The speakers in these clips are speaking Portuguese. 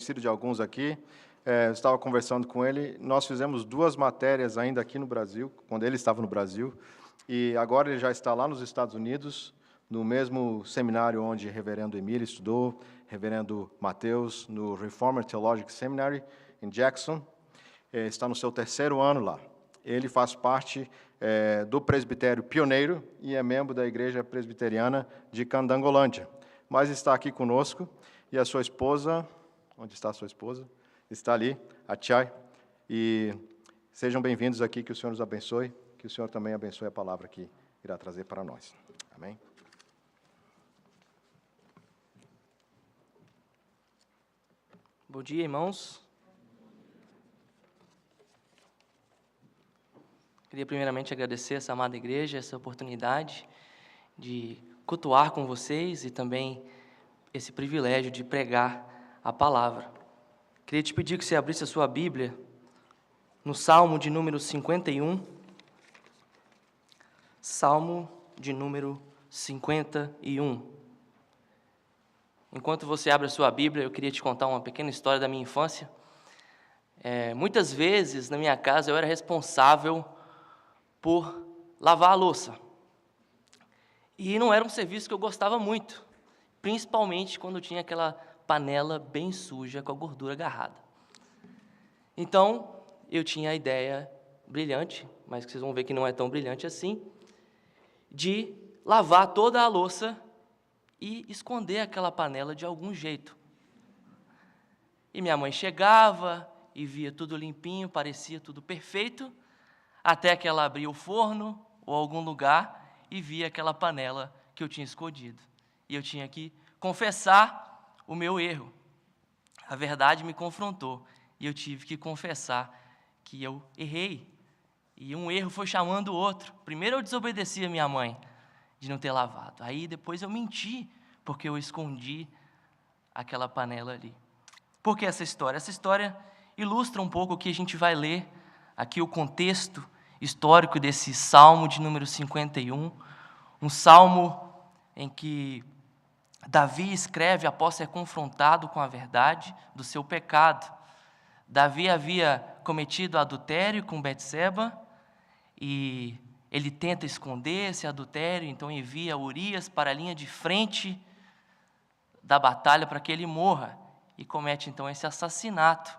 conhecido de alguns aqui. Eu estava conversando com ele, nós fizemos 2 matérias ainda aqui no Brasil, quando ele estava no Brasil, e agora ele já está lá nos Estados Unidos, no mesmo seminário onde o reverendo Emílio estudou, reverendo Mateus, no Reformer Theological Seminary, em Jackson. Está no seu 3º ano lá. Ele faz parte do presbitério pioneiro e é membro da Igreja Presbiteriana de Candangolândia. Mas está aqui conosco, e a sua esposa, onde está a sua esposa? Está ali, a Chay. E sejam bem-vindos aqui, que o Senhor nos abençoe, que o Senhor também abençoe a palavra que irá trazer para nós. Amém? Bom dia, irmãos. Queria primeiramente agradecer essa amada igreja, essa oportunidade de cultuar com vocês e também esse privilégio de pregar a palavra. Queria te pedir que você abrisse a sua Bíblia no Salmo de número 51. Salmo de número 51. Enquanto você abre a sua Bíblia, eu queria te contar uma pequena história da minha infância. Muitas vezes, na minha casa, eu era responsável por lavar a louça. E não era um serviço que eu gostava muito, principalmente quando tinha aquela panela bem suja com a gordura agarrada. Então, eu tinha a ideia brilhante, mas que vocês vão ver que não é tão brilhante assim, de lavar toda a louça e esconder aquela panela de algum jeito. E minha mãe chegava e via tudo limpinho, parecia tudo perfeito, até que ela abria o forno ou algum lugar e via aquela panela que eu tinha escondido. E eu tinha que confessar o meu erro. A verdade me confrontou e eu tive que confessar que eu errei. E um erro foi chamando o outro. Primeiro eu desobedeci a minha mãe de não ter lavado. Aí depois eu menti, porque eu escondi aquela panela ali. Por que essa história? Essa história ilustra um pouco o que a gente vai ler aqui, o contexto histórico desse Salmo de número 51, um salmo em que Davi escreve após ser confrontado com a verdade do seu pecado. Davi havia cometido adultério com Betseba e ele tenta esconder esse adultério, então envia Urias para a linha de frente da batalha para que ele morra e comete então esse assassinato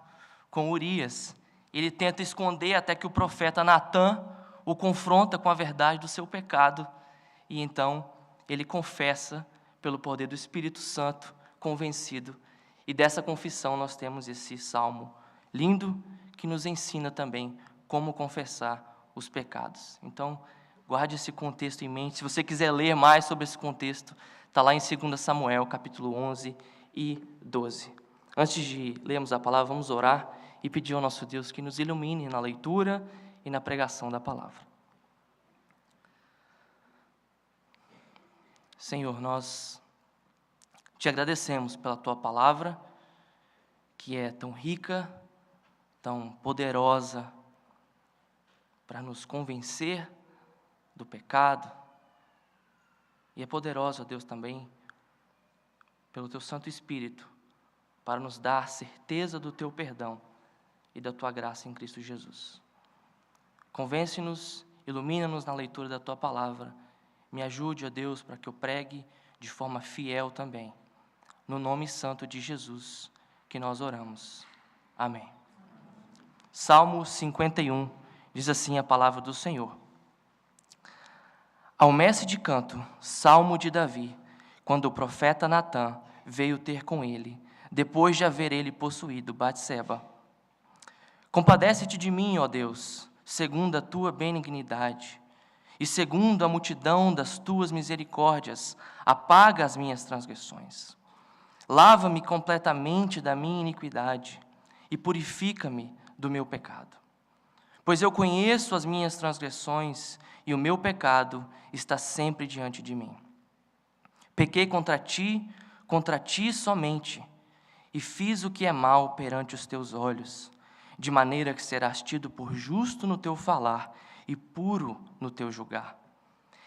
com Urias. Ele tenta esconder até que o profeta Natã o confronta com a verdade do seu pecado e então ele confessa pelo poder do Espírito Santo, convencido. E dessa confissão nós temos esse salmo lindo que nos ensina também como confessar os pecados. Então, guarde esse contexto em mente. Se você quiser ler mais sobre esse contexto, está lá em 2 Samuel, capítulo 11 e 12. Antes de lermos a palavra, vamos orar e pedir ao nosso Deus que nos ilumine na leitura e na pregação da palavra. Senhor, nós te agradecemos pela Tua palavra, que é tão rica, tão poderosa, para nos convencer do pecado, e é poderosa, Deus, também, pelo Teu Santo Espírito, para nos dar certeza do Teu perdão e da Tua graça em Cristo Jesus. Convence-nos, ilumina-nos na leitura da Tua palavra. Me ajude, ó Deus, para que eu pregue de forma fiel também. No nome santo de Jesus que nós oramos. Amém. Salmo 51, diz assim a palavra do Senhor. Ao mestre de canto, salmo de Davi, quando o profeta Natã veio ter com ele, depois de haver ele possuído Batseba. Compadece-te de mim, ó Deus, segundo a tua benignidade, e segundo a multidão das tuas misericórdias, apaga as minhas transgressões. Lava-me completamente da minha iniquidade e purifica-me do meu pecado. Pois eu conheço as minhas transgressões e o meu pecado está sempre diante de mim. Pequei contra ti somente, e fiz o que é mal perante os teus olhos, de maneira que serás tido por justo no teu falar e puro no teu julgar.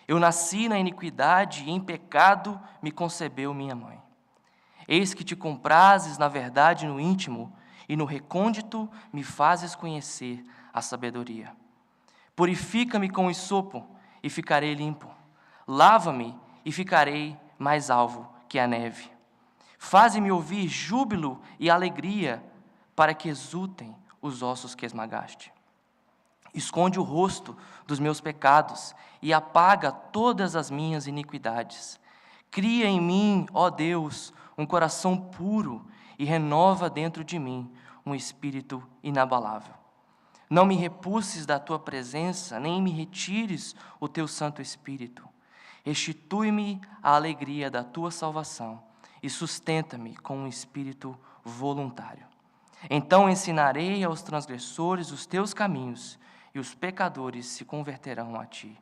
Eu nasci na iniquidade e em pecado me concebeu minha mãe. Eis que te comprases, na verdade, no íntimo, e no recôndito me fazes conhecer a sabedoria. Purifica-me com o sopo, e ficarei limpo. Lava-me, e ficarei mais alvo que a neve. Faze-me ouvir júbilo e alegria, para que exultem os ossos que esmagaste. Esconde o rosto dos meus pecados e apaga todas as minhas iniquidades. Cria em mim, ó Deus, um coração puro e renova dentro de mim um espírito inabalável. Não me repulses da tua presença, nem me retires o teu Santo Espírito. Restitui-me a alegria da tua salvação e sustenta-me com um espírito voluntário. Então ensinarei aos transgressores os teus caminhos, e os pecadores se converterão a ti.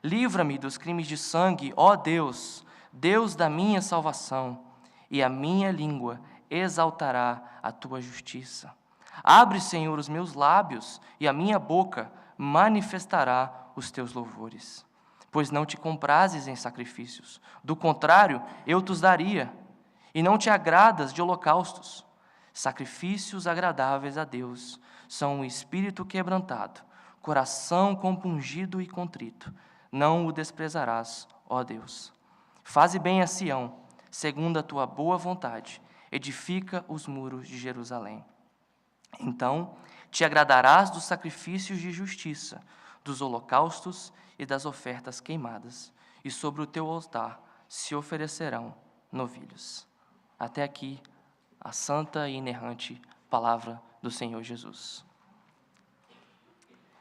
Livra-me dos crimes de sangue, ó Deus, Deus da minha salvação, e a minha língua exaltará a tua justiça. Abre, Senhor, os meus lábios, e a minha boca manifestará os teus louvores. Pois não te comprases em sacrifícios, do contrário, eu te os daria, e não te agradas de holocaustos. Sacrifícios agradáveis a Deus são o espírito quebrantado, coração compungido e contrito. Não o desprezarás, ó Deus. Faze bem a Sião, segundo a tua boa vontade, edifica os muros de Jerusalém. Então te agradarás dos sacrifícios de justiça, dos holocaustos e das ofertas queimadas, e sobre o teu altar se oferecerão novilhos. Até aqui, a santa e inerrante palavra do Senhor Jesus.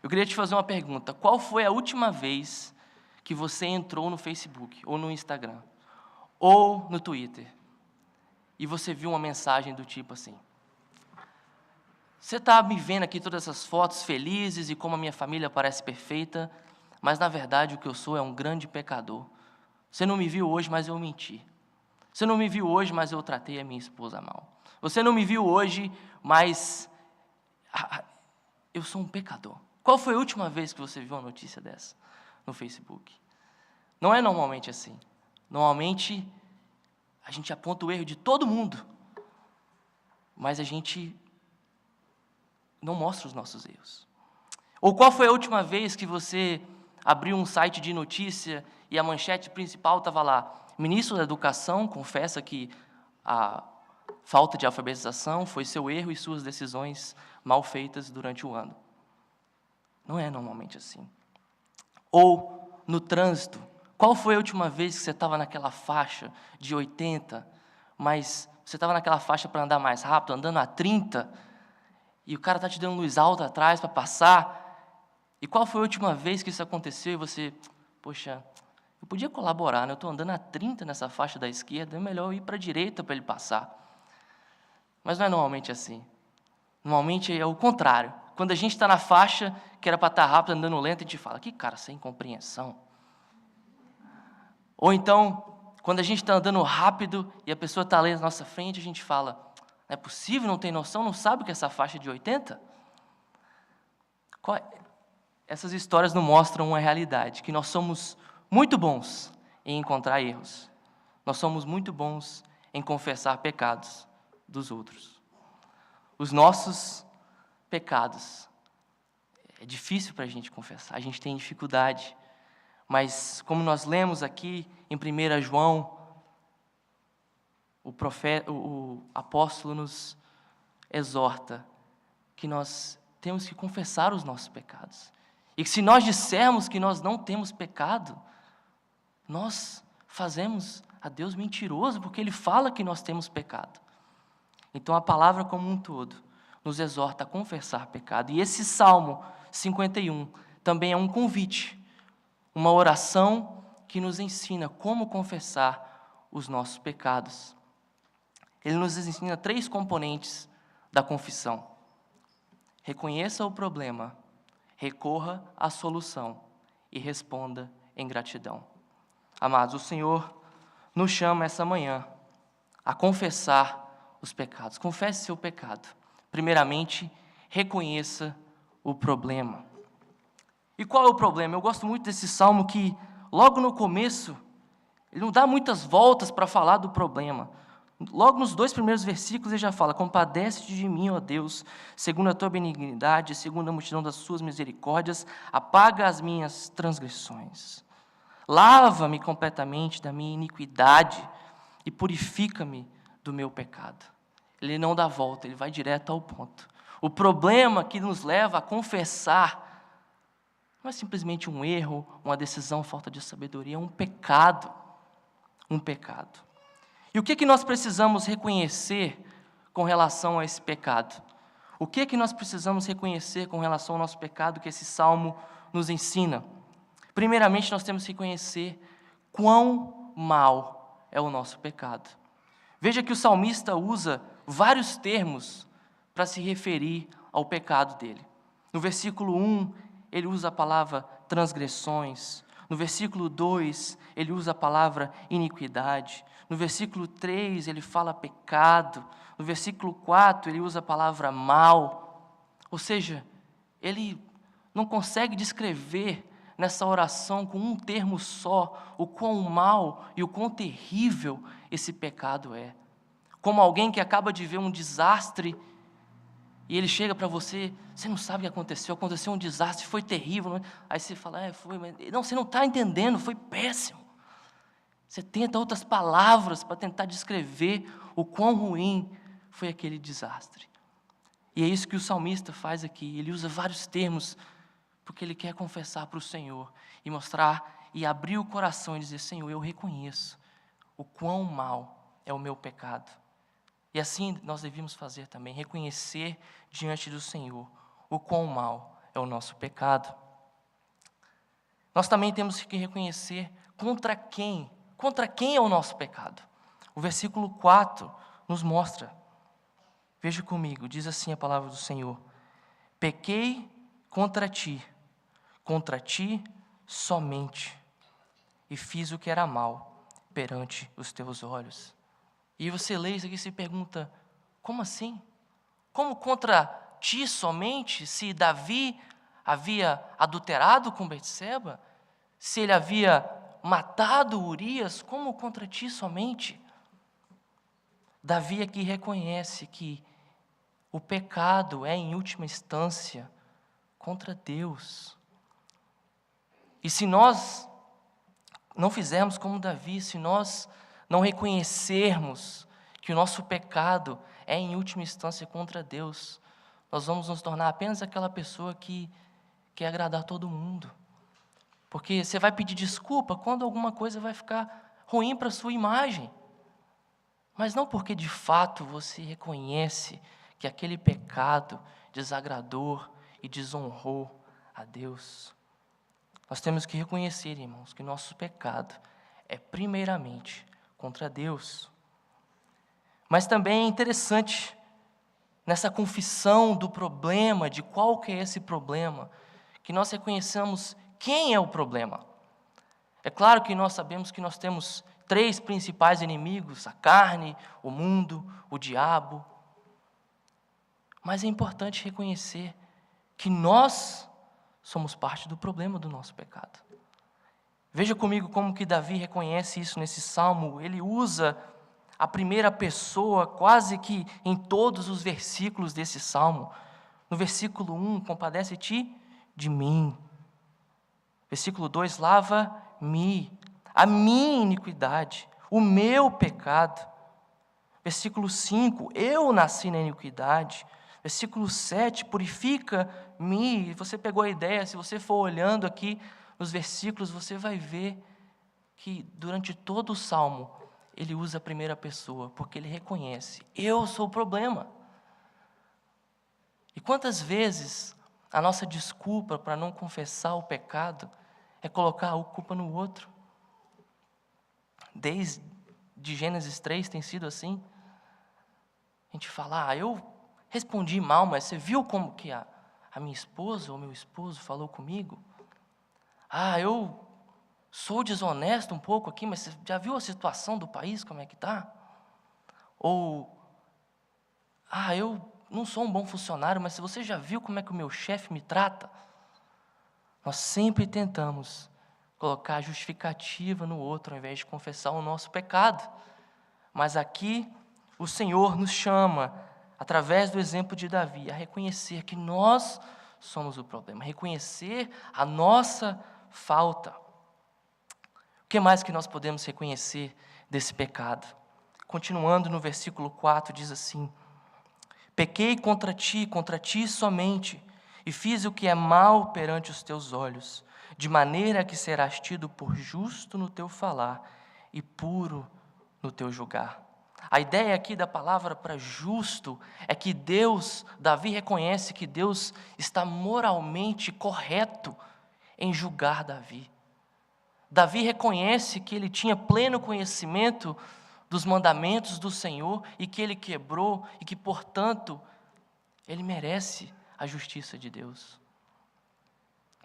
Eu queria te fazer uma pergunta. Qual foi a última vez que você entrou no Facebook, ou no Instagram, ou no Twitter, e você viu uma mensagem do tipo assim: você está me vendo aqui todas essas fotos felizes e como a minha família parece perfeita, mas na verdade o que eu sou é um grande pecador. Você não me viu hoje, mas eu menti. Você não me viu hoje, mas eu tratei a minha esposa mal. Você não me viu hoje, mas eu sou um pecador. Qual foi a última vez que você viu uma notícia dessa no Facebook? Não é normalmente assim. Normalmente, a gente aponta o erro de todo mundo, mas a gente não mostra os nossos erros. Ou qual foi a última vez que você abriu um site de notícia e a manchete principal estava lá: ministro da Educação confessa que a falta de alfabetização foi seu erro e suas decisões mal feitas durante o ano. Não é normalmente assim. Ou no trânsito, qual foi a última vez que você estava naquela faixa de 80, mas você estava naquela faixa para andar mais rápido, andando a 30, e o cara está te dando luz alta atrás para passar? E qual foi a última vez que isso aconteceu e você, poxa, eu podia colaborar, né? Eu estou andando a 30 nessa faixa da esquerda, é melhor eu ir para a direita para ele passar. Mas não é normalmente assim. Normalmente é o contrário. Quando a gente está na faixa, que era para estar rápido, andando lento, a gente fala: que cara sem compreensão. Ou então, quando a gente está andando rápido e a pessoa está ali na nossa frente, a gente fala: não é possível, não tem noção, não sabe o que é essa faixa de 80? Essas histórias não mostram uma realidade, que nós somos muito bons em encontrar erros. Nós somos muito bons em confessar pecados dos outros. Os nossos pecados, é difícil para a gente confessar, a gente tem dificuldade. Mas, como nós lemos aqui em 1 João, o apóstolo nos exorta que nós temos que confessar os nossos pecados. E que se nós dissermos que nós não temos pecado, nós fazemos a Deus mentiroso, porque Ele fala que nós temos pecado. Então, a palavra como um todo nos exorta a confessar pecado. E esse Salmo 51 também é um convite, uma oração que nos ensina como confessar os nossos pecados. Ele nos ensina 3 componentes da confissão: reconheça o problema, recorra à solução e responda em gratidão. Amados, o Senhor nos chama essa manhã a confessar os pecados. Confesse seu pecado. Primeiramente, reconheça o problema. E qual é o problema? Eu gosto muito desse salmo que, logo no começo, ele não dá muitas voltas para falar do problema. Logo nos 2 primeiros versículos ele já fala: compadece-te de mim, ó Deus, segundo a tua benignidade, segundo a multidão das suas misericórdias, apaga as minhas transgressões. Lava-me completamente da minha iniquidade e purifica-me do meu pecado. Ele não dá volta, ele vai direto ao ponto. O problema que nos leva a confessar não é simplesmente um erro, uma decisão, falta de sabedoria, é um pecado. Um pecado. E o que nós precisamos reconhecer com relação a esse pecado? O que nós precisamos reconhecer com relação ao nosso pecado que esse salmo nos ensina? Primeiramente, nós temos que reconhecer quão mal é o nosso pecado. Veja que o salmista usa vários termos para se referir ao pecado dele. No versículo 1, ele usa a palavra transgressões. No versículo 2, ele usa a palavra iniquidade. No versículo 3, ele fala pecado. No versículo 4, ele usa a palavra mal. Ou seja, ele não consegue descrever nessa oração com um termo só o quão mal e o quão terrível esse pecado é. Como alguém que acaba de ver um desastre e ele chega para você, você não sabe o que aconteceu um desastre, foi terrível. Não é? Aí você fala, foi, mas... Não, você não está entendendo, foi péssimo. Você tenta outras palavras para tentar descrever o quão ruim foi aquele desastre. E é isso que o salmista faz aqui, ele usa vários termos, porque ele quer confessar para o Senhor e mostrar e abrir o coração e dizer, Senhor, eu reconheço o quão mal é o meu pecado. E assim nós devíamos fazer também, reconhecer diante do Senhor o quão mal é o nosso pecado. Nós também temos que reconhecer contra quem é o nosso pecado. O versículo 4 nos mostra, veja comigo, diz assim a palavra do Senhor: pequei contra ti somente, e fiz o que era mal perante os teus olhos. E você lê isso aqui e se pergunta, como assim? Como contra ti somente? Se Davi havia adulterado com Betseba? Se ele havia matado Urias, como contra ti somente? Davi aqui reconhece que o pecado é, em última instância, contra Deus. E se nós não fizermos como Davi, se nós não reconhecermos que o nosso pecado é, em última instância, contra Deus, nós vamos nos tornar apenas aquela pessoa que quer agradar todo mundo. Porque você vai pedir desculpa quando alguma coisa vai ficar ruim para a sua imagem. Mas não porque, de fato, você reconhece que aquele pecado desagradou e desonrou a Deus. Nós temos que reconhecer, irmãos, que nosso pecado é, primeiramente, contra Deus. Mas também é interessante, nessa confissão do problema, de qual que é esse problema, que nós reconheçamos quem é o problema. É claro que nós sabemos que nós temos 3 principais inimigos, a carne, o mundo, o diabo. Mas é importante reconhecer que nós somos parte do problema do nosso pecado. Veja comigo como que Davi reconhece isso nesse salmo. Ele usa a primeira pessoa quase que em todos os versículos desse salmo. No versículo 1, compadece-te de mim. Versículo 2, lava-me, a minha iniquidade, o meu pecado. Versículo 5, eu nasci na iniquidade. Versículo 7, purifica-me. Você pegou a ideia, se você for olhando aqui nos versículos, você vai ver que durante todo o salmo, ele usa a primeira pessoa, porque ele reconhece, eu sou o problema. E quantas vezes a nossa desculpa para não confessar o pecado é colocar a culpa no outro? Desde Gênesis 3 tem sido assim. A gente fala, eu respondi mal, mas você viu como que a minha esposa ou meu esposo falou comigo? Eu sou desonesto um pouco aqui, mas você já viu a situação do país, como é que está? Ou, eu não sou um bom funcionário, mas você já viu como é que o meu chefe me trata? Nós sempre tentamos colocar a justificativa no outro, ao invés de confessar o nosso pecado. Mas aqui, o Senhor nos chama, através do exemplo de Davi, a reconhecer que nós somos o problema, reconhecer a nossa falta. O que mais que nós podemos reconhecer desse pecado? Continuando no versículo 4, diz assim: pequei contra ti somente, e fiz o que é mal perante os teus olhos, de maneira que serás tido por justo no teu falar e puro no teu julgar. A ideia aqui da palavra para justo é que Davi reconhece que Deus está moralmente correto em julgar Davi. Davi reconhece que ele tinha pleno conhecimento dos mandamentos do Senhor e que ele quebrou e que, portanto, ele merece a justiça de Deus.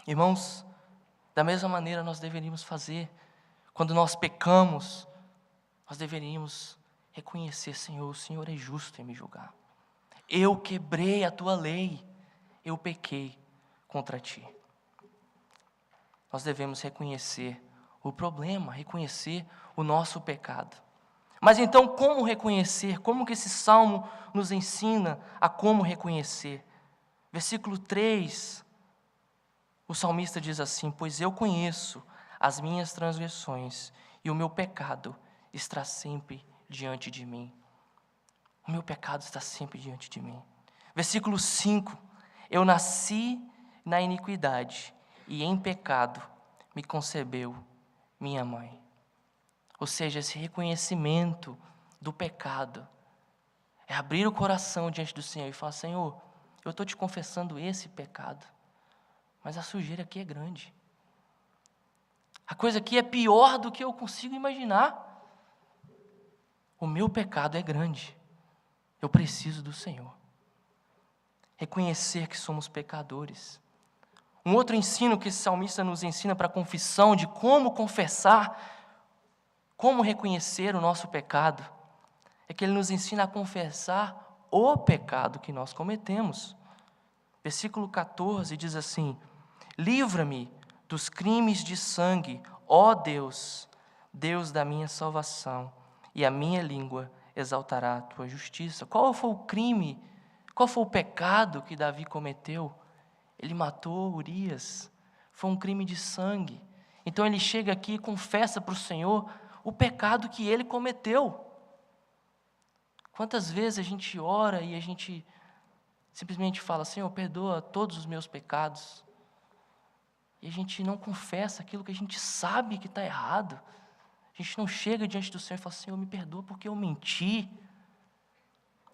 Irmãos, da mesma maneira nós deveríamos fazer quando nós pecamos. Nós deveríamos reconhecer: Senhor, o Senhor é justo em me julgar. Eu quebrei a tua lei, eu pequei contra ti. Nós devemos reconhecer o problema, reconhecer o nosso pecado. Mas então, como reconhecer? Como que esse salmo nos ensina a como reconhecer? Versículo 3, o salmista diz assim: pois eu conheço as minhas transgressões e o meu pecado está sempre diante de mim. O meu pecado está sempre diante de mim. Versículo 5, eu nasci na iniquidade e em pecado me concebeu minha mãe. Ou seja, esse reconhecimento do pecado é abrir o coração diante do Senhor e falar: Senhor, eu estou te confessando esse pecado, mas a sujeira aqui é grande. A coisa aqui é pior do que eu consigo imaginar. O meu pecado é grande. Eu preciso do Senhor. Reconhecer que somos pecadores. Um outro ensino que esse salmista nos ensina para a confissão, de como confessar, como reconhecer o nosso pecado, é que ele nos ensina a confessar o pecado que nós cometemos. Versículo 14 diz assim: livra-me dos crimes de sangue, ó Deus, Deus da minha salvação, e a minha língua exaltará a tua justiça. Qual foi o crime, qual foi o pecado que Davi cometeu? Ele matou Urias, foi um crime de sangue. Então ele chega aqui e confessa para o Senhor o pecado que ele cometeu. Quantas vezes a gente ora e a gente simplesmente fala: Senhor, perdoa todos os meus pecados. E a gente não confessa aquilo que a gente sabe que está errado. A gente não chega diante do Senhor e fala: Senhor, me perdoa porque eu menti.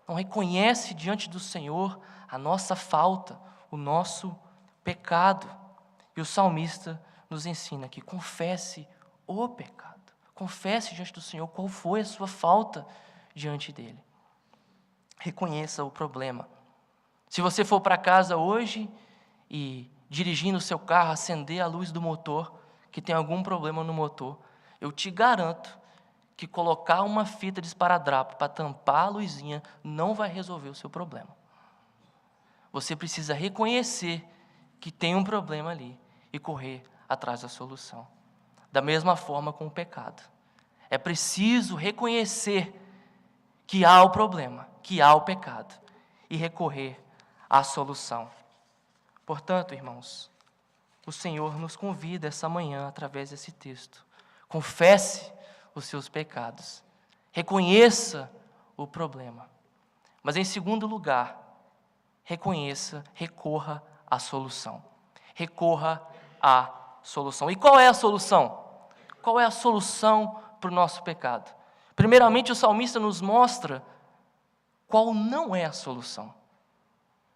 Não reconhece diante do Senhor a nossa falta, o nosso pecado. E o salmista nos ensina que confesse o pecado. Confesse diante do Senhor qual foi a sua falta diante dele. Reconheça o problema. Se você for para casa hoje e dirigindo o seu carro, acender a luz do motor, que tem algum problema no motor, eu te garanto que colocar uma fita de esparadrapo para tampar a luzinha não vai resolver o seu problema. Você precisa reconhecer que tem um problema ali e correr atrás da solução. Da mesma forma com o pecado. É preciso reconhecer que há o problema, que há o pecado, e recorrer à solução. Portanto, irmãos, o Senhor nos convida essa manhã, através desse texto: confesse os seus pecados, reconheça o problema. Mas, em segundo lugar, recorra à solução. Recorra à solução. E qual é a solução? Qual é a solução para o nosso pecado? Primeiramente, o salmista nos mostra qual não é a solução.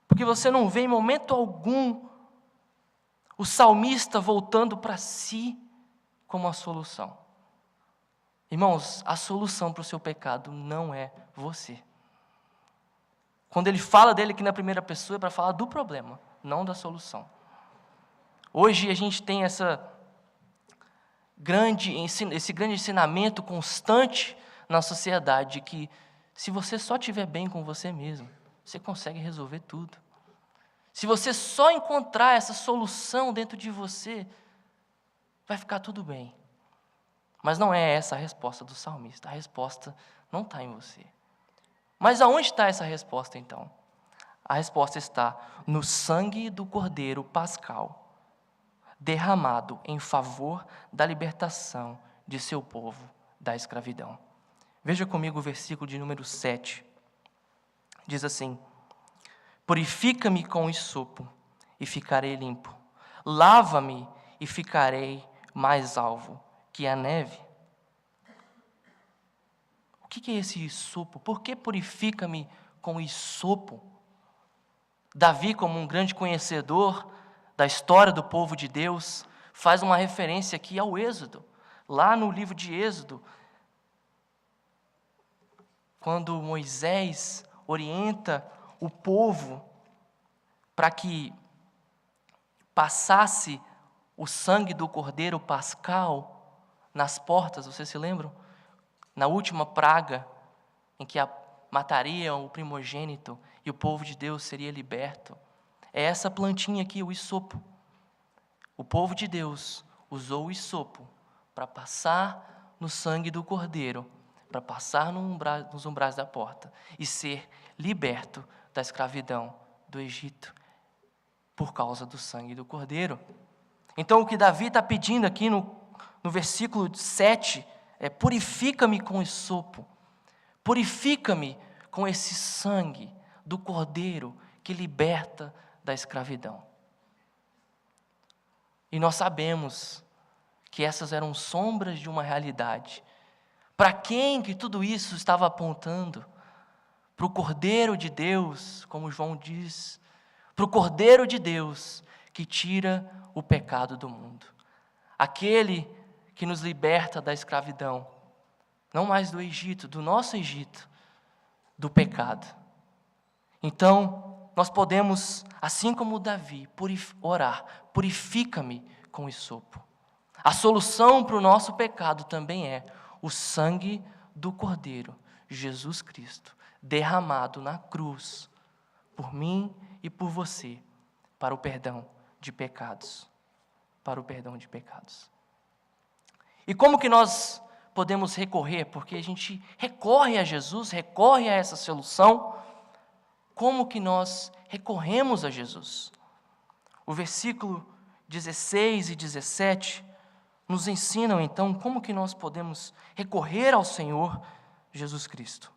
Porque você não vê em momento algum o salmista voltando para si como a solução. Irmãos, a solução para o seu pecado não é você. Quando ele fala dele aqui na primeira pessoa, é para falar do problema, não da solução. Hoje a gente tem esse grande ensinamento constante na sociedade, que se você só estiver bem com você mesmo, você consegue resolver tudo. Se você só encontrar essa solução dentro de você, vai ficar tudo bem. Mas não é essa a resposta do salmista. A resposta não está em você. Mas aonde está essa resposta, então? A resposta está no sangue do Cordeiro Pascal, derramado em favor da libertação de seu povo da escravidão. Veja comigo o versículo de número 7. Diz assim: purifica-me com hisopo e ficarei limpo. Lava-me e ficarei mais alvo que a neve. O que é esse hisopo? Por que purifica-me com hisopo? Davi, como um grande conhecedor da história do povo de Deus, faz uma referência aqui ao Êxodo. Lá no livro de Êxodo, quando Moisés orienta o povo para que passasse o sangue do Cordeiro Pascal nas portas, vocês se lembram? Na última praga, em que matariam o primogênito e o povo de Deus seria liberto. É essa plantinha aqui, o hisopo. O povo de Deus usou o hisopo para passar no sangue do Cordeiro, para passar nos umbrais da porta e ser liberto da escravidão do Egito, por causa do sangue do Cordeiro. Então, o que Davi está pedindo aqui no versículo 7 é: purifica-me com hisopo, purifica-me com esse sangue do Cordeiro que liberta da escravidão. E nós sabemos que essas eram sombras de uma realidade. Para quem que tudo isso estava apontando? Para o Cordeiro de Deus, como João diz, para o Cordeiro de Deus que tira o pecado do mundo. Aquele que nos liberta da escravidão, não mais do Egito, do nosso Egito, do pecado. Então, nós podemos, assim como Davi, orar: purifica-me com hisopo. A solução para o nosso pecado também é o sangue do Cordeiro, Jesus Cristo, derramado na cruz, por mim e por você, para o perdão de pecados. Para o perdão de pecados. E como que nós podemos recorrer? Porque a gente recorre a Jesus, recorre a essa solução. Como que nós recorremos a Jesus? O versículo 16 e 17 nos ensinam, então, como que nós podemos recorrer ao Senhor Jesus Cristo.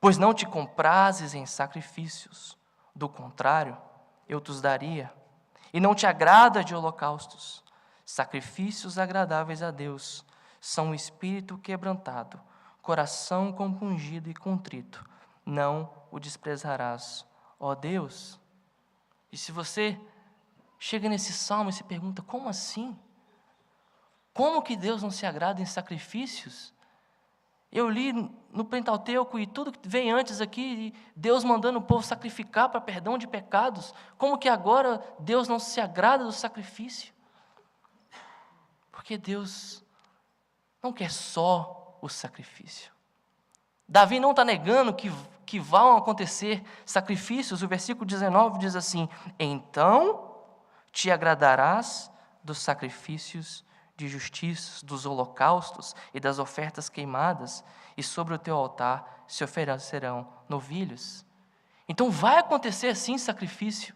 Pois não te comprazes em sacrifícios, do contrário, eu te os daria. E não te agrada de holocaustos. Sacrifícios agradáveis a Deus são o espírito quebrantado, coração compungido e contrito. Não o desprezarás, ó Deus. E se você chega nesse salmo e se pergunta: como assim? Como que Deus não se agrada em sacrifícios? Eu li no Pentateuco e tudo que vem antes aqui, Deus mandando o povo sacrificar para perdão de pecados. Como que agora Deus não se agrada do sacrifício? Porque Deus não quer só o sacrifício. Davi não está negando que vão acontecer sacrifícios. O versículo 19 diz assim: então te agradarás dos sacrifícios de justiça, dos holocaustos e das ofertas queimadas, e sobre o teu altar se oferecerão novilhos. Então vai acontecer sim sacrifício,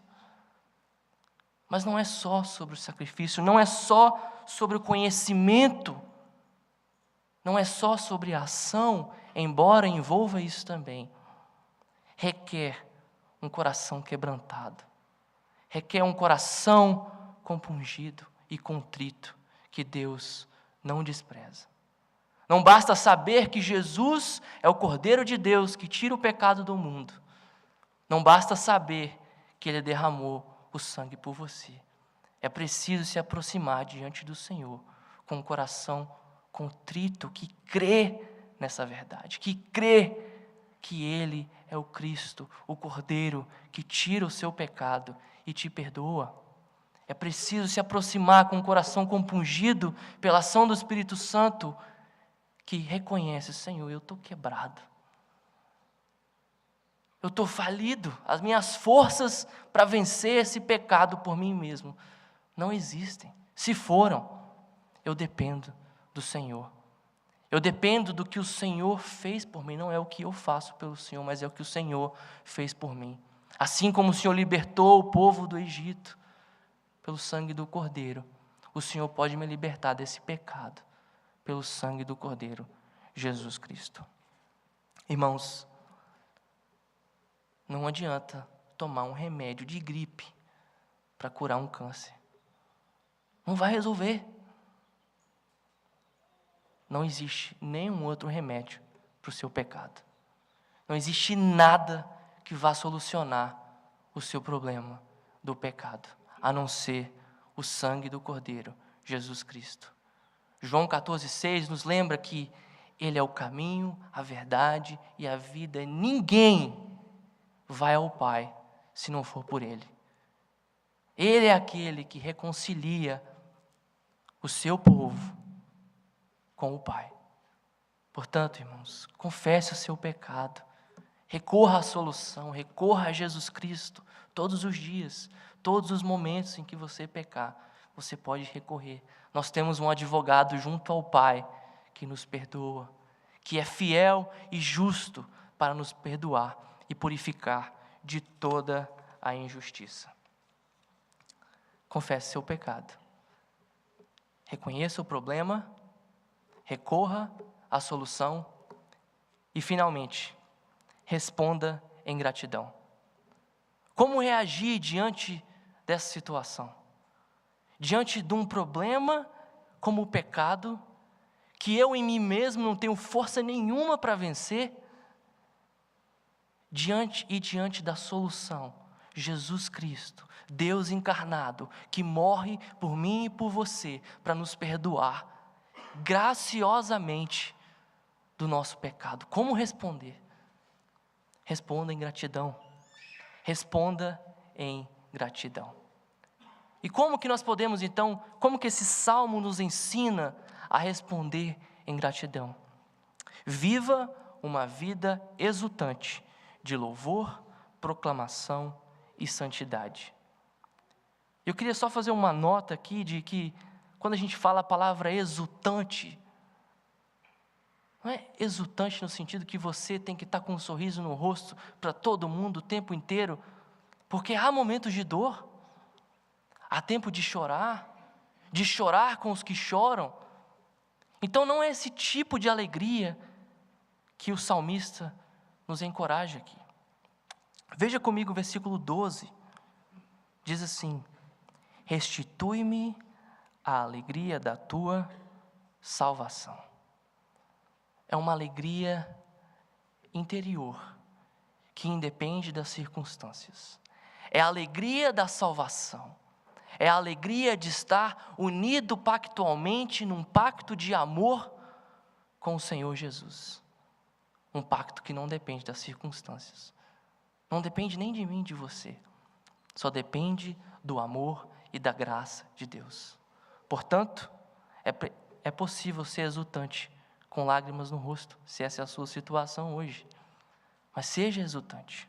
mas não é só sobre o sacrifício, não é só sobre o conhecimento, não é só sobre a ação, embora envolva isso também. Requer um coração quebrantado, requer um coração compungido e contrito, que Deus não despreza. Não basta saber que Jesus é o Cordeiro de Deus que tira o pecado do mundo. Não basta saber que Ele derramou o sangue por você. É preciso se aproximar diante do Senhor com um coração contrito, que crê nessa verdade, que crê que Ele é o Cristo, o Cordeiro que tira o seu pecado e te perdoa. É preciso se aproximar com um coração compungido pela ação do Espírito Santo, que reconhece: Senhor, eu estou quebrado. Eu estou falido. As minhas forças para vencer esse pecado por mim mesmo não existem. Se foram, eu dependo do Senhor. Eu dependo do que o Senhor fez por mim. Não é o que eu faço pelo Senhor, mas é o que o Senhor fez por mim. Assim como o Senhor libertou o povo do Egito pelo sangue do Cordeiro, o Senhor pode me libertar desse pecado pelo sangue do Cordeiro, Jesus Cristo. Irmãos, não adianta tomar um remédio de gripe para curar um câncer. Não vai resolver. Não existe nenhum outro remédio para o seu pecado. Não existe nada que vá solucionar o seu problema do pecado, a não ser o sangue do Cordeiro, Jesus Cristo. João 14,6 nos lembra que Ele é o caminho, a verdade e a vida. Ninguém vai ao Pai se não for por Ele. Ele é aquele que reconcilia o seu povo com o Pai. Portanto, irmãos, confesse o seu pecado, recorra à solução, recorra a Jesus Cristo todos os dias, todos os momentos em que você pecar, você pode recorrer. Nós temos um advogado junto ao Pai que nos perdoa, que é fiel e justo para nos perdoar e purificar de toda a injustiça. Confesse seu pecado, reconheça o problema, recorra à solução e, finalmente, responda em gratidão. Como reagir diante dessa situação? Diante de um problema como o pecado, que eu em mim mesmo não tenho força nenhuma para vencer, diante da solução, Jesus Cristo, Deus encarnado, que morre por mim e por você, para nos perdoar graciosamente do nosso pecado. Como responder? Responda em gratidão. Responda em gratidão. E como que nós podemos então, como que esse salmo nos ensina a responder em gratidão? Viva uma vida exultante de louvor, proclamação e santidade. Eu queria só fazer uma nota aqui de que quando a gente fala a palavra exultante, não é exultante no sentido que você tem que estar com um sorriso no rosto para todo mundo o tempo inteiro, porque há momentos de dor, há tempo de chorar com os que choram. Então não é esse tipo de alegria que o salmista nos encoraja aqui. Veja comigo o versículo 12, diz assim: restitui-me a alegria da tua salvação. É uma alegria interior, que independe das circunstâncias. É a alegria da salvação. É a alegria de estar unido pactualmente num pacto de amor com o Senhor Jesus. Um pacto que não depende das circunstâncias. Não depende nem de mim, de você. Só depende do amor e da graça de Deus. Portanto, é possível ser exultante com lágrimas no rosto, se essa é a sua situação hoje. Mas seja exultante.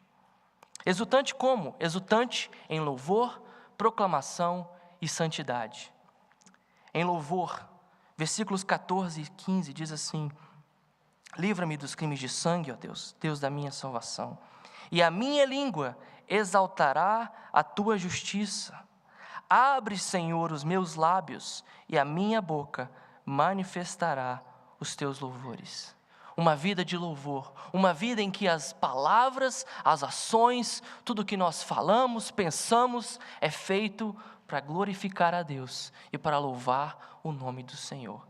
Exultante como? Exultante em louvor, proclamação e santidade. Em louvor, versículos 14 e 15 diz assim: livra-me dos crimes de sangue, ó Deus, Deus da minha salvação, e a minha língua exaltará a tua justiça. Abre, Senhor, os meus lábios, e a minha boca manifestará os teus louvores. Uma vida de louvor, uma vida em que as palavras, as ações, tudo que nós falamos, pensamos, é feito para glorificar a Deus e para louvar o nome do Senhor.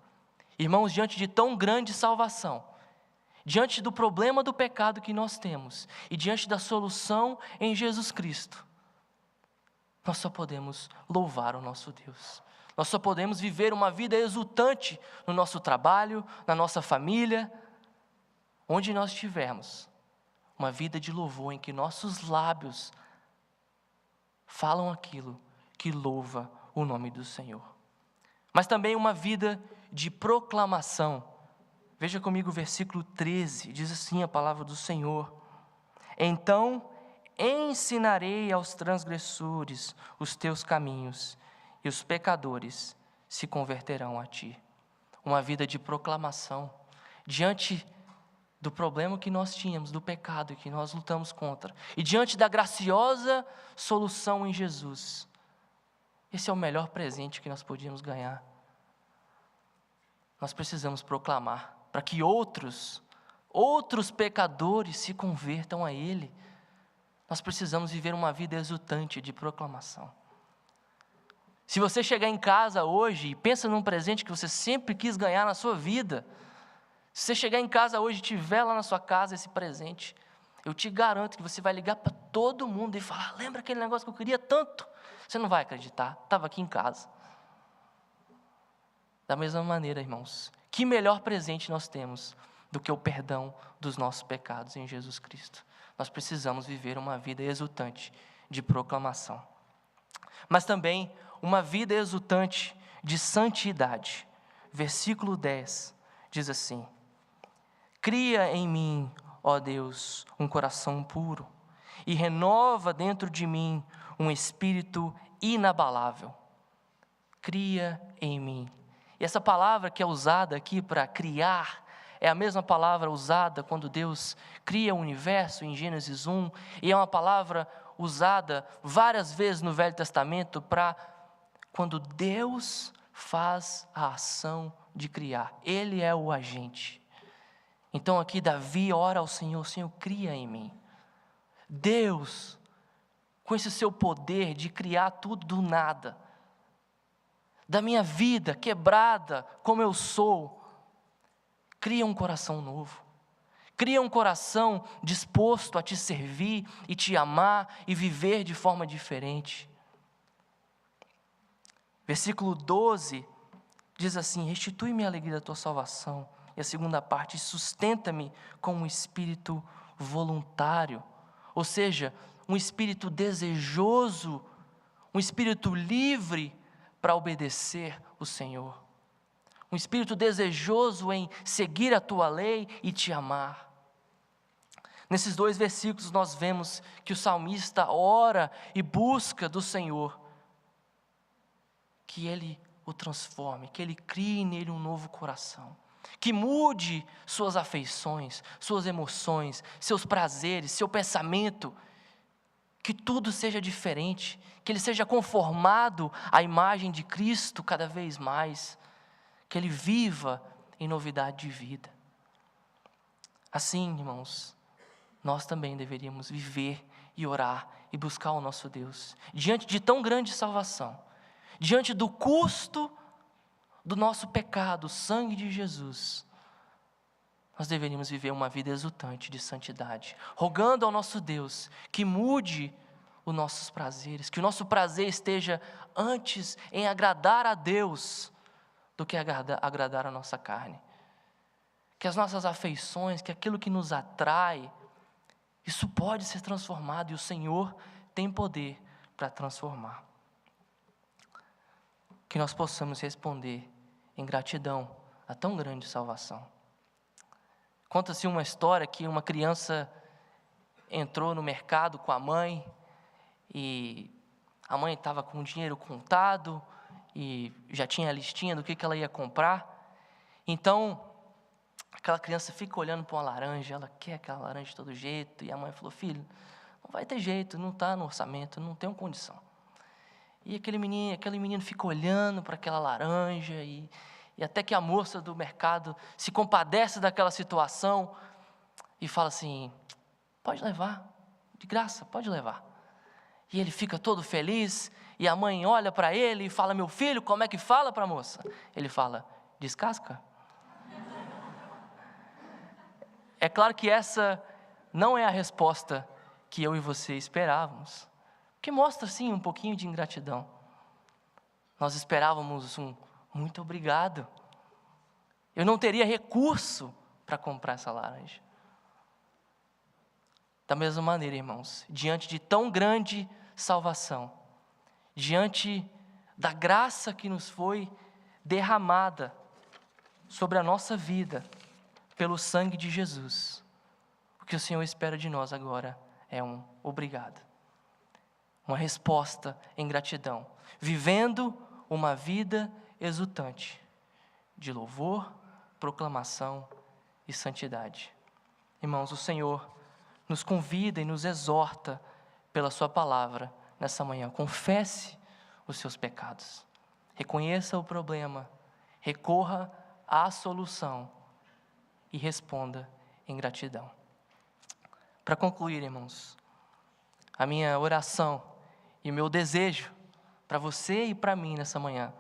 Irmãos, diante de tão grande salvação, diante do problema do pecado que nós temos e diante da solução em Jesus Cristo, nós só podemos louvar o nosso Deus. Nós só podemos viver uma vida exultante no nosso trabalho, na nossa família, onde nós estivermos. Uma vida de louvor em que nossos lábios falam aquilo que louva o nome do Senhor. Mas também uma vida de proclamação. Veja comigo o versículo 13, diz assim a palavra do Senhor: então ensinarei aos transgressores os teus caminhos, e os pecadores se converterão a ti. Uma vida de proclamação, diante do problema que nós tínhamos, do pecado que nós lutamos contra, e diante da graciosa solução em Jesus. Esse é o melhor presente que nós podíamos ganhar. Nós precisamos proclamar, para que outros pecadores se convertam a Ele. Nós precisamos viver uma vida exultante de proclamação. Se você chegar em casa hoje e pensa num presente que você sempre quis ganhar na sua vida, se você chegar em casa hoje e tiver lá na sua casa esse presente, eu te garanto que você vai ligar para todo mundo e falar: lembra aquele negócio que eu queria tanto? Você não vai acreditar, estava aqui em casa. Da mesma maneira, irmãos, que melhor presente nós temos do que o perdão dos nossos pecados em Jesus Cristo? Nós precisamos viver uma vida exultante de proclamação, mas também uma vida exultante de santidade. Versículo 10 diz assim: cria em mim, ó Deus, um coração puro, e renova dentro de mim um espírito inabalável. Cria em mim. E essa palavra que é usada aqui para criar, é a mesma palavra usada quando Deus cria o universo em Gênesis 1, e é uma palavra usada várias vezes no Velho Testamento para quando Deus faz a ação de criar. Ele é o agente. Então aqui Davi ora ao Senhor: Senhor, cria em mim. Deus, com esse seu poder de criar tudo do nada, da minha vida quebrada como eu sou, cria um coração novo. Cria um coração disposto a te servir e te amar e viver de forma diferente. Versículo 12 diz assim: restitui-me a alegria da tua salvação. E a segunda parte: sustenta-me com um espírito voluntário. Ou seja, um espírito desejoso, um espírito livre para obedecer o Senhor. Um espírito desejoso em seguir a tua lei e te amar. Nesses 2 versículos nós vemos que o salmista ora e busca do Senhor que Ele o transforme, que Ele crie nele um novo coração, que mude suas afeições, suas emoções, seus prazeres, seu pensamento, que tudo seja diferente, que ele seja conformado à imagem de Cristo cada vez mais, que ele viva em novidade de vida. Assim, irmãos, nós também deveríamos viver e orar e buscar o nosso Deus, diante de tão grande salvação, diante do custo do nosso pecado, o sangue de Jesus. Nós deveríamos viver uma vida exultante de santidade, rogando ao nosso Deus que mude os nossos prazeres, que o nosso prazer esteja antes em agradar a Deus do que agradar a nossa carne. Que as nossas afeições, que aquilo que nos atrai, isso pode ser transformado e o Senhor tem poder para transformar. Que nós possamos responder em gratidão a tão grande salvação. Conta-se uma história que uma criança entrou no mercado com a mãe e a mãe estava com o dinheiro contado e já tinha a listinha do que ela ia comprar. Então, aquela criança fica olhando para uma laranja, ela quer aquela laranja de todo jeito, e a mãe falou: filho, não vai ter jeito, não está no orçamento, não tem condição. E aquele menino fica olhando para aquela laranja e até que a moça do mercado se compadece daquela situação e fala assim: pode levar, de graça, pode levar. E ele fica todo feliz, e a mãe olha para ele e fala: meu filho, como é que fala para a moça? Ele fala: descasca. É claro que essa não é a resposta que eu e você esperávamos, que mostra sim um pouquinho de ingratidão. Nós esperávamos um muito obrigado. Eu não teria recurso para comprar essa laranja. Da mesma maneira, irmãos, diante de tão grande salvação, diante da graça que nos foi derramada sobre a nossa vida pelo sangue de Jesus, o que o Senhor espera de nós agora é um obrigado, uma resposta em gratidão, vivendo uma vida exultante de louvor, proclamação e santidade. Irmãos, o Senhor nos convida e nos exorta pela sua palavra nessa manhã. Confesse os seus pecados. Reconheça o problema. Recorra à solução e responda em gratidão. Para concluir, irmãos, a minha oração e o meu desejo para você e para mim nessa manhã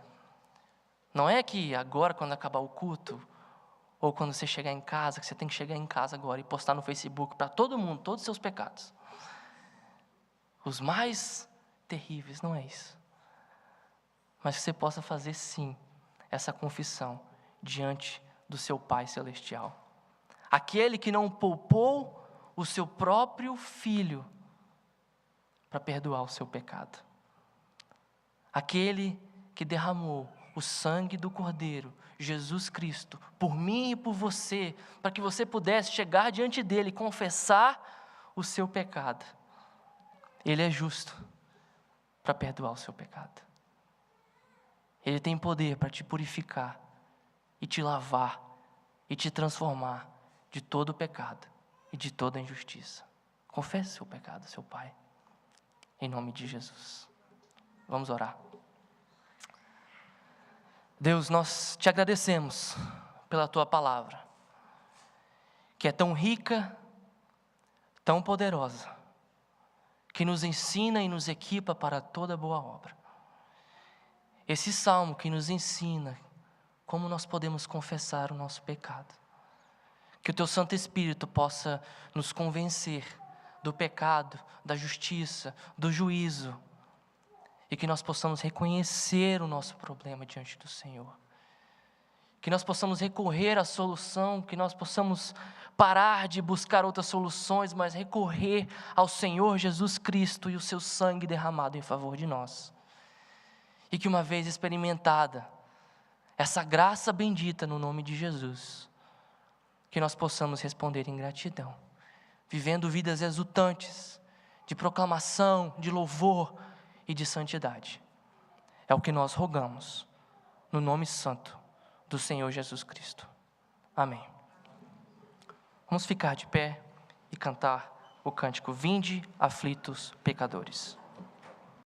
não é que agora, quando acabar o culto, ou quando você chegar em casa, que você tem que chegar em casa agora e postar no Facebook para todo mundo, todos os seus pecados. Os mais terríveis, não é isso. Mas que você possa fazer sim, essa confissão diante do seu Pai Celestial. Aquele que não poupou o seu próprio Filho para perdoar o seu pecado. Aquele que derramou o sangue do Cordeiro, Jesus Cristo, por mim e por você, para que você pudesse chegar diante dele e confessar o seu pecado. Ele é justo para perdoar o seu pecado. Ele tem poder para te purificar e te lavar e te transformar de todo o pecado e de toda a injustiça. Confesse seu pecado, seu Pai, em nome de Jesus. Vamos orar. Deus, nós te agradecemos pela tua palavra, que é tão rica, tão poderosa, que nos ensina e nos equipa para toda boa obra. Esse salmo que nos ensina como nós podemos confessar o nosso pecado. Que o teu Santo Espírito possa nos convencer do pecado, da justiça, do juízo, e que nós possamos reconhecer o nosso problema diante do Senhor. Que nós possamos recorrer à solução, que nós possamos parar de buscar outras soluções, mas recorrer ao Senhor Jesus Cristo e o seu sangue derramado em favor de nós. E que uma vez experimentada essa graça bendita no nome de Jesus, que nós possamos responder em gratidão, vivendo vidas exultantes, de proclamação, de louvor e de santidade. É o que nós rogamos, no nome santo do Senhor Jesus Cristo. Amém. Vamos ficar de pé e cantar o cântico Vinde, aflitos pecadores.